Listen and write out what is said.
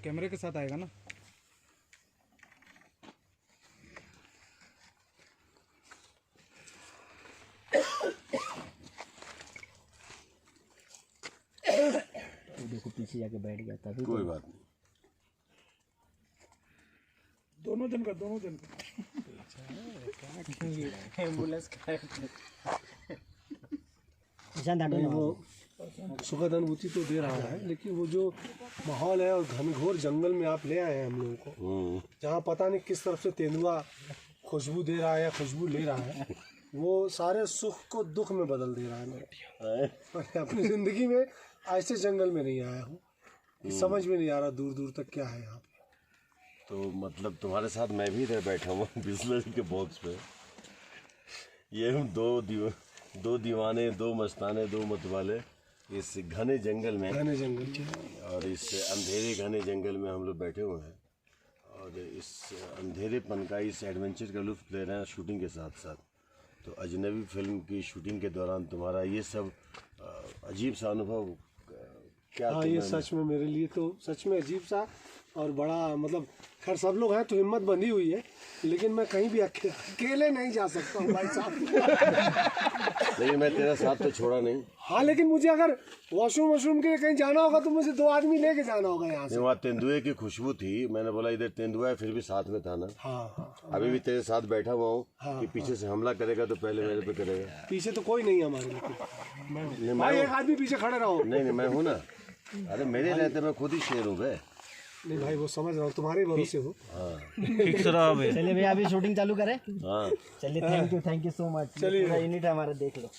कैमरे के साथ आएगा ना। देखो पीछे जाके बैठ गया था। कोई बात नहीं। दोनों जन का एम्बुलेंस का वो सुखद अनुभूति तो दे रहा है, लेकिन वो जो माहौल है और घनघोर जंगल में आप ले आए हैं हम लोगों को, जहाँ पता नहीं किस तरफ से तेंदुआ खुशबू दे रहा है या खुशबू ले रहा है, वो सारे सुख को दुख में बदल दे रहा है मेरे। मैं अपनी जिंदगी में ऐसे जंगल में नहीं आया हूँ, समझ में नहीं आ रहा दूर दूर तक क्या है यहाँ पे। तो मतलब तुम्हारे साथ मैं भी इधर बैठा हुआ बिस्लरी के बॉक्स पे। ये हम दो दीवाने, दो मस्ताने, दो मतवाले इस घने जंगल में, घने जंगल और इस अंधेरे घने जंगल में हम लोग बैठे हुए हैं और इस अंधेरेपन का, इस एडवेंचर का लुत्फ ले रहे हैं शूटिंग के साथ साथ। तो अजनबी फिल्म की शूटिंग के दौरान तुम्हारा ये सब अजीब सा अनुभव क्या? हाँ, ये सच में मेरे लिए तो सच में अजीब सा और बड़ा, मतलब खैर सब लोग हैं तो हिम्मत बंधी हुई है, लेकिन मैं कहीं भी अकेले नहीं जा सकता हूँ भाई साहब। लेकिन मैं तेरा साथ तो छोड़ा नहीं। हाँ, लेकिन मुझे अगर वॉशरूम के लिए कहीं जाना होगा तो मुझे 2 आदमी लेके जाना होगा यहाँ से। वहाँ तेंदुए की खुशबू थी, मैंने बोला इधर तेंदुआ है, फिर भी साथ में था ना। हाँ, अभी भी तेरे साथ बैठा हुआ हूँ कि पीछे से हमला करेगा तो पहले मेरे पे करेगा। पीछे तो कोई नहीं है हमारे लिए। भाई एक आदमी पीछे खड़े रहो। नहीं, मैं हूँ ना। अरे मेरे रहते मैं खुद ही शेर हूँ बे। नहीं भाई, वो समझ रहा हूँ, तुम्हारे भरोसे हो। चलिए भैया अभी शूटिंग चालू करें। हाँ चलिए, थैंक यू सो मच। चलिए यूनिट हमारा देख लो।